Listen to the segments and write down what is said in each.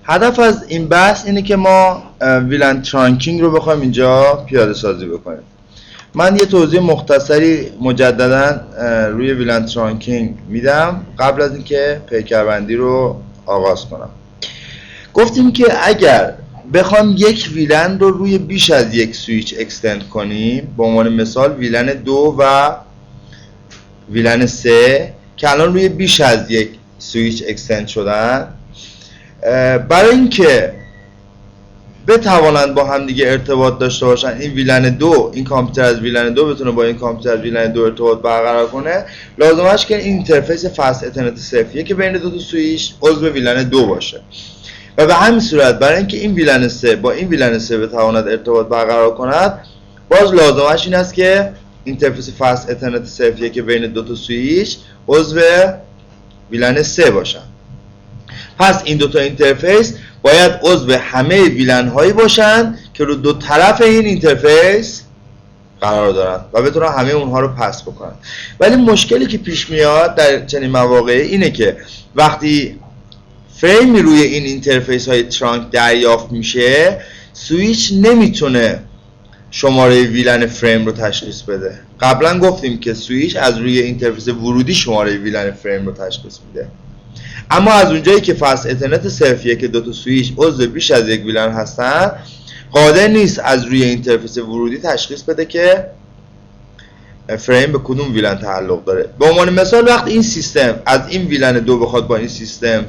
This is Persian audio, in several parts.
هدف از این بحث اینه که ما ویلن ترانکینگ رو بخوایم اینجا پیاده سازی بکنیم. من یه توضیح مختصری مجددا روی ویلن ترانکینگ میدم قبل از اینکه پیکربندی رو آغاز کنم. گفتیم که اگر بخوام یک ویلن رو روی بیش از یک سویچ اکستند کنیم، به عنوان مثال ویلن 2 و ویلن 3 که الان روی بیش از یک سویچ اکستند شدن، برای اینکه بتوانند با هم دیگه ارتباط داشته باشن، این ویلن 2 این کامپیوتر از ویلن 2 بتونه با این کامپیوتر از ویلن 2 ارتباط برقرار کنه، لازمش که این اینترفیس فست اترنت صفریه که بین دو تا سویچ عضو ویلن 2 باشه. و به همین صورت برای اینکه این ویلن 3 با این ویلن 3 بتواند ارتباط برقرار کند، باز لازمش این است که اینترفیس فست اترنت صفریه که بین دو تا سویچ عضو ویلن 3 باشن. پس این دو تا اینترفیس باید عضو همه ویلن هایی باشن که رو دو طرف این اینترفیس قرار دارن و بتونن همه اونها رو پس بکنن. ولی مشکلی که پیش میاد در چنین مواقعی اینه که وقتی فریمی روی این اینترفیس های ترانک دریافت میشه، سویچ نمیتونه شماره ویلن فریم رو تشخیص بده. قبلا گفتیم که سویچ از روی اینترفیس ورودی شماره ویلن فریم رو تشخیص میده، اما از اونجایی که فست اترنت صرفیه که دو تا سویچ عضو بیش از یک ویلن هستن، قادر نیست از روی اینترفیس ورودی تشخیص بده که فریم به کدوم ویلن تعلق داره. به عنوان مثال وقتی این سیستم از این ویلن 2 بخواد با این سیستم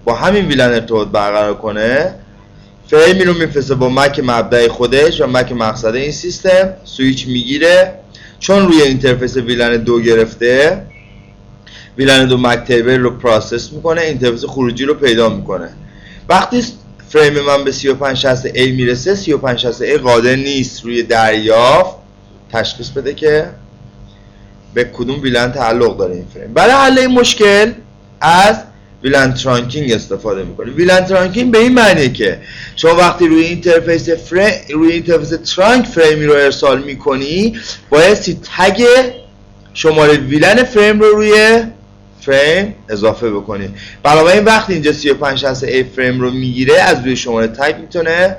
با همین ویلن ارتباط برقرار کنه، فریمی رو میفرسته با مک مبدأ خودش و مک مقصد این سیستم، سویچ میگیره، چون روی اینترفیس ویلن 2 گرفته، ویلن 2 مک تیبل رو پروسس میکنه، اینترفیس خروجی رو پیدا میکنه. وقتی فریم من به 3560A میرسه، 3560A قادر نیست روی دریافت تشخیص بده که به کدوم ویلن تعلق داره این فریم. برای حل این مشکل از ویلن ترانکینگ استفاده میکنه. ویلن ترانکینگ به این معنیه که شما وقتی روی اینترفیس ترانک فریمی رو ارسال میکنی، بایستی تگ شماره ویلن فریم رو روی فریم اضافه بکنی. بنابراین وقتی اینجا 3560A فریم رو میگیره، از روی شماره تگ میتونه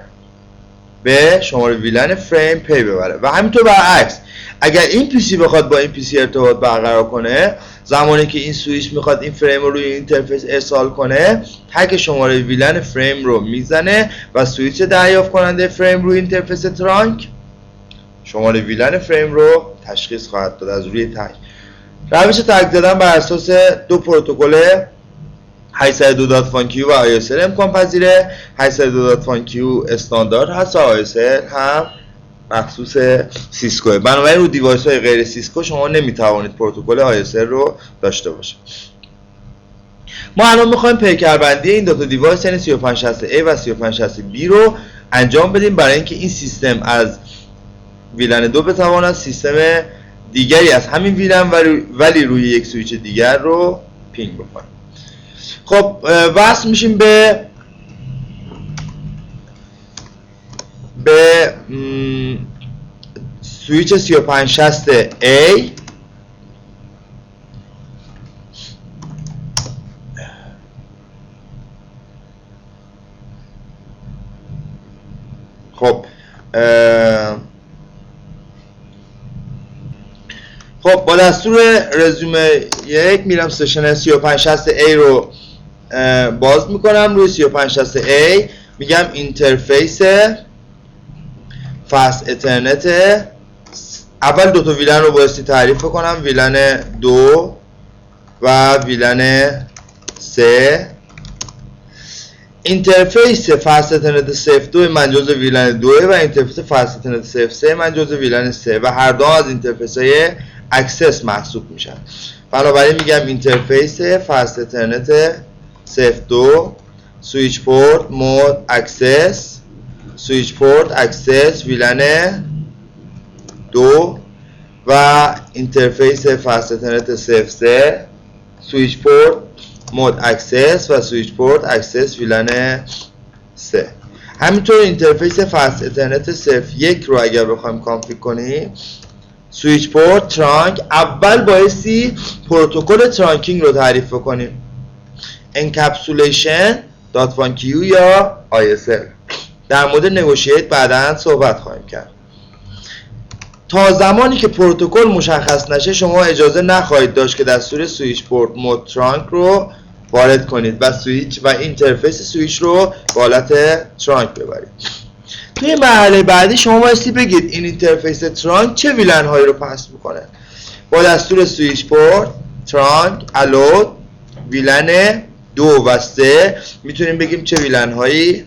به شماره ویلن فریم پی ببره. و همینطور برعکس، اگر این پیسی بخواد با این پیسی ارتباط برقرار کنه، زمانی که این سویچ میخواد این فریم رو روی اینترفیس ارسال کنه، تگ شماره ویلن فریم رو میزنه و سویچ دریافت کننده فریم روی اینترفیس ترانک شماره ویلن فریم رو تشخیص خواهد داد از روی تگ. روش تگ زدن بر اساس دو پروتکل 802.1q و ISL امکان پذیره. 802.1q استاندارد هست و ISL هم مخصوص سیسکو. بنابراین رو دیوایس های غیر سیسکو شما نمیتوانید پروتکل ISL رو داشته باشید. ما الان میخوایم پیکربندی این دو تا دیوایس یعنی 3560A و 3560B رو انجام بدیم برای اینکه این سیستم از ویلن 2 بتواند سیستم دیگری از همین ویلن ولی روی یک سویچ دیگر رو پینگ بکنه. خب وصل میشیم به سویچ 3560A. خب با دستور رزومه 1 میرم سشن 3560A رو باز میکنم. روی 3560A میگم اینترفیس فست اترنت. اول دو تا ویلن رو بایستی تعریف کنم، ویلن 2 و ویلن 3. اینترفیس فست اترنت صرف 2 من جزء ویلن 2 و اینترفیس فست اترنت صرف 3 من جزء ویلن 3 و هر دو از اینترفیس های اکسس محسوب میشن. بنابراین میگم اینترفیس فست اترنت صرف 2 سویچ پورت مود اکسس، سویچ پورت اکسس ویلن 2 و اینترفیس فست اترنت صرف 3 سویچ پورت مود اکسس و سویچ پورت اکسس ویلن 3. همینطور اینترفیس فست اترنت صرف 1 رو اگر بخوایم کانفیگ کنیم، سویچ پورت ترانک، اول بایستی پروتکل ترانکینگ رو تعریف کنیم. انکپسولیشن .1q یا ISL. در مورد نگوشیت بعداً صحبت خواهیم کرد. تا زمانی که پروتکل مشخص نشه شما اجازه نخواهید داشت که دستور سویچ پورت مود ترانک رو وارد کنید و سویچ و اینترفیس سویچ رو به حالت ترانک ببرید. توی مرحله بعدی شما بایستی بگید این اینترفیس ترانک چه ویلن هایی رو پس میکنه. با دستور سویچ پورت ترانک الود ویلن 2 و 3 میتونیم بگیم چه ویلن هایی.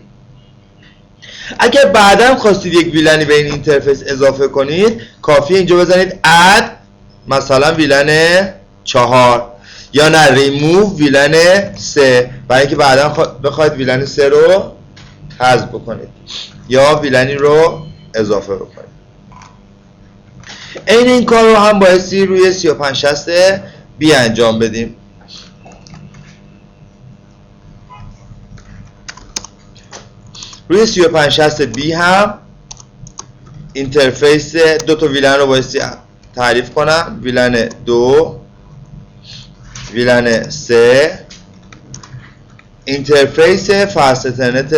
اگر بعدا خواستید یک ویلنی به این اینترفیس اضافه کنید کافیه اینجا بزنید اد مثلا ویلن 4 یا نه ریموو ویلن 3 برای اینکه بعدا بخواید ویلن 3 رو حذف بکنید یا ویلنی رو اضافه بکنید. این کار رو هم بایستی روی 3560 بی انجام بدیم. روی 3560 بی هم اینترفیس دو تا ویلن رو بایستی تعریف کنم. ویلن 2 ویلن 3 اینترفیس فست اترنت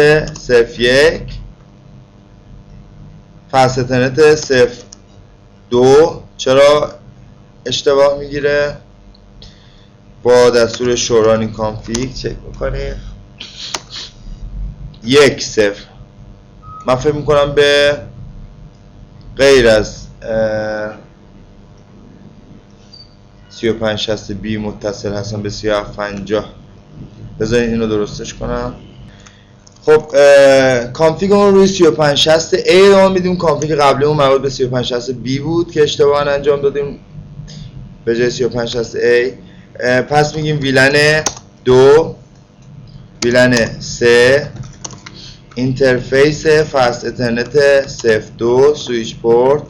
01 فست اترنت 02 چرا اشتباه میگیره؟ با دستور شورانی کانفیگ چک میکنیم 1-0. من فکر میکنم به غیر از 3560 بی متصل هستم به 3750. بذارین اینو درستش کنم. خب کانفیگ اون روی 3560 A رو میدیم. کانفیگ قبلی اون مربوط به 3560 B بود که اشتباهاً انجام دادیم به جای 3560 A. پس میگیم ویلن 2 ویلن 3 اینترفیس فست اترنت 02 سویچ پورت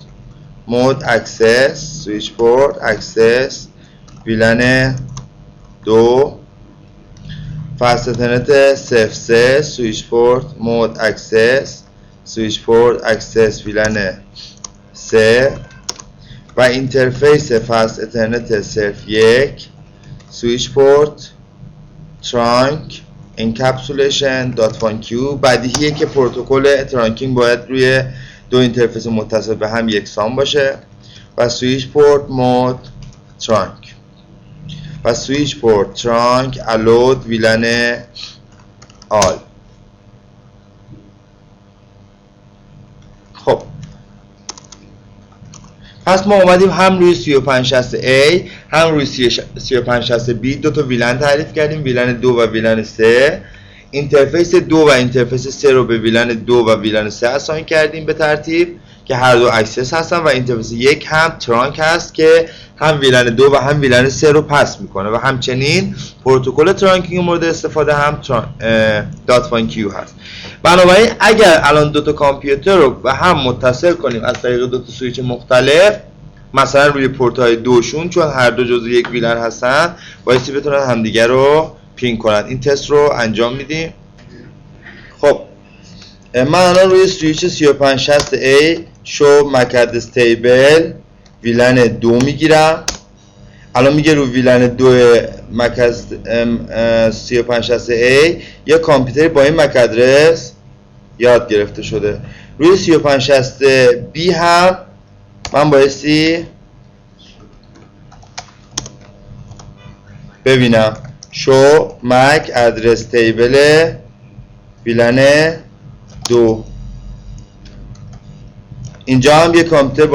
مود اکسس سویچ پورت اکسس ویلن 2 فست اترنت 03 سویچ پورت مود اکسس سویچ پورت اکسس ویلن 3 و اینترفیس فست اترنت 01 سویچ پورت ترانک انکپسولیشن .1q. بدیهیه که پروتکل ترانکینگ باید روی دو اینترفیس متصل به هم یکسان باشه و سویچ پورت مود ترانک و سویچ پورت ترانک الود ویلن آل. خب پس ما اومدیم هم روی 3560A هم روی 3560B دو تا ویلن تعریف کردیم. ویلن 2 و ویلن 3. اینترفیس 2 و اینترفیس 3 رو به ویلن 2 و ویلن 3 اساین کردیم به ترتیب که هر دو اکسس هستن و اینترفیس 1 هم ترانک هست که هم ویلن 2 و هم ویلن 3 رو پس میکنه و همچنین پروتکل ترانکینگ مورد استفاده هم .1q هست. بنابراین اگر الان دو تا کامپیوتر رو به هم متصل کنیم از طریق دو تا سویچ مختلف مثلا روی پورت های دوشون چون هر دو جزو یک ویلن هستن بایستی بتونن همدیگر رو پینگ کنن. این تست رو انجام میدیم. خب من الان روی سویچ 3560A شو مک ادرس تیبل ویلن 2 میگیرم. الان میگه رو ویلن 2 مک ادرس 3560A یا کامپیوتر با این مک ادرس یاد گرفته شده. روی 3560B هم من بایستی ببینم شو مک ادرس تیبل ویلن 2. اینجا هم یه کامپیوتر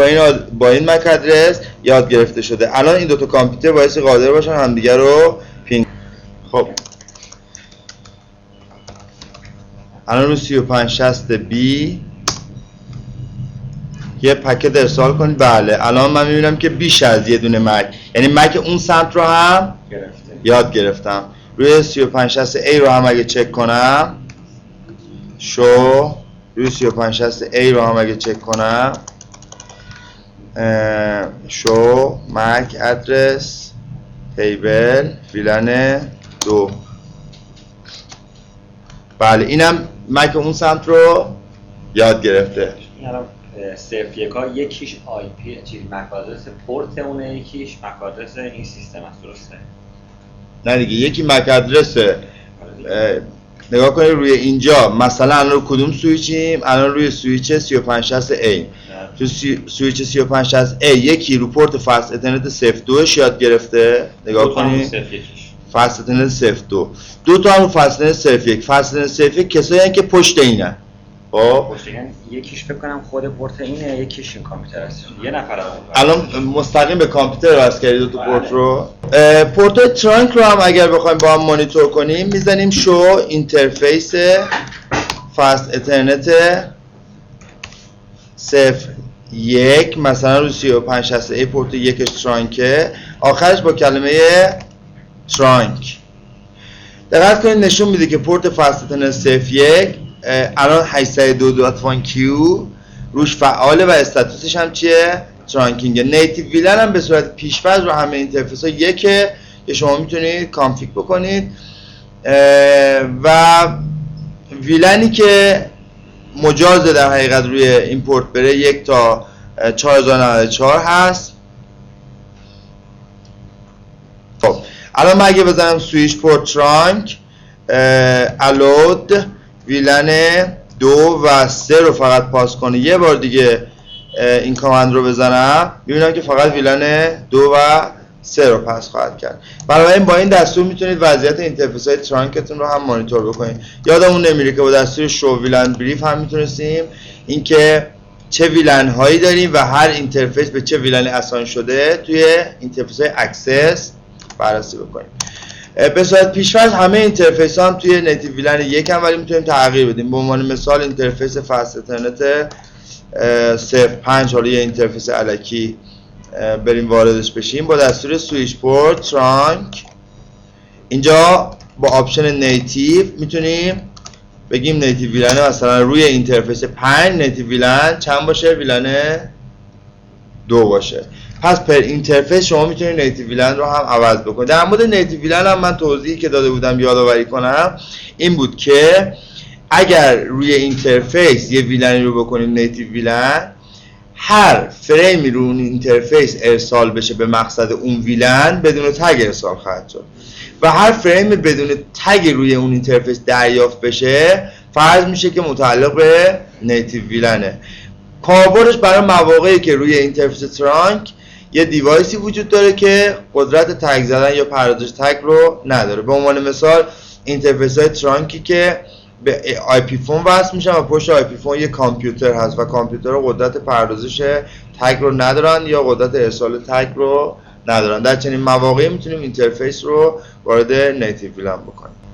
با این مک ادرس یاد گرفته شده. الان این دو تا کامپیوتر بایستی قادر باشن همدیگه رو پینگ. خب الان رو 3560B یه پکت ارسال کنید. بله الان من میبینم که بیش از یه دونه مک یعنی مک اون سمت رو هم یاد گرفتم. روی 3560A رو هم اگه چک کنم شو روی 3560A رو هم اگه چک کنم شو مک ادرس تیبل ویلن 2. بله اینم مک اون سمت رو یاد گرفته. صرف یکا یکیش آی پی چیز مک آدرس پورت اونه یکیش مک آدرس این سیستم است درسته؟ نه دیگه یکی مک آدرس نگاه کنید روی اینجا مثلا الان رو کدوم سویچیم؟ الان روی سویچ 3560A. تو سویچ 3560A یکی رو پورت فست اترنت 02 یاد گرفته. نگاه کنید فست اترنت 02. دو تا هم رو فست اترنت 01. فست اترنت 01 کسایی هستن که پشت اینن. خب یکیش فکر کنم خود پورت اینه، یکیش این کامپیوتر است. یه نفر الان مستقیم به کامپیوتر وصل کردید دو تا پورت رو. پورت ترانک رو هم اگر بخوایم با هم مانیتور کنیم میزنیم شو اینترفیس فست اترنت 01 مثلا رو 3560A پورت یکش ترانکه، آخرش با کلمه ترانک. دقت کنید نشون میده که پورت فست اترنت 01 الان 802.1Q روش فعاله و استاتوسش هم چیه؟ ترانکینگ. نیتیو ویلن هم به صورت پیش‌فرض رو همه اینترفیس ها یکه که شما میتونید کانفیگ بکنید و ویلنی که مجازه در حقیقت روی ایمپورت بره 1 تا 4094 هست. خب الان من اگه بزنم سویچ پورت ترانک allowed ویلن 2 و 3 رو فقط پاس کنه، یه بار دیگه این کامند رو بزنم میبینم که فقط ویلن 2 و 3 رو پس خواهد کرد. بنابراین با این دستور میتونید وضعیت اینترفیس های ترانکتون رو هم مانیتور بکنید. یادمون نمیره که با دستور شو ویلن بریف هم میتونستیم اینکه چه ویلن هایی داریم و هر اینترفیس به چه ویلنی اساین شده توی اینترفیس های اکسس بررسی بکنیم. به صورت پیش‌فرض همه اینترفیس ها هم توی نیتیو ویلن یک هم ولی میتونیم تغییر بدیم. به عنوان مثال اینترفیس فست اترنت 05 حالا یه اینترفیس الکی بریم واردش بشیم با دستور سویچ پورت ترانک. اینجا با آپشن نیتیو میتونیم بگیم نیتیو ویلن مثلا روی اینترفیس 5 نیتیو ویلن چند باشه؟ ویلن 2 باشه. پس پر اینترفیس شما میتونید نیتیو ویلن رو هم عوض بکنید. در مورد نیتیو ویلن هم من توضیحی که داده بودم یادآوری کنم این بود که اگر روی اینترفیس یه ویلنی رو بکنیم نیتیو ویلن، هر فریمی رو اون اینترفیس ارسال بشه به مقصد اون ویلن بدون تگ ارسال خواهد شد و هر فریم بدون تگ روی اون اینترفیس دریافت بشه فرض میشه که متعلق به نیتیو ویلنه. کاربردش برای مواقعی که روی اینترفیس ترانک یه دیوایسی وجود داره که قدرت تگ زدن یا پردازش تگ رو نداره. به عنوان مثال اینترفیس های ترانکی که به آی پی فون وصل میشن و پشت آی پی فون یه کامپیوتر هست و کامپیوتر قدرت پردازش تگ رو ندارن یا قدرت ارسال تگ رو ندارن. در چنین مواقعی میتونیم اینترفیس رو وارد نیتیو ویلن بکنیم.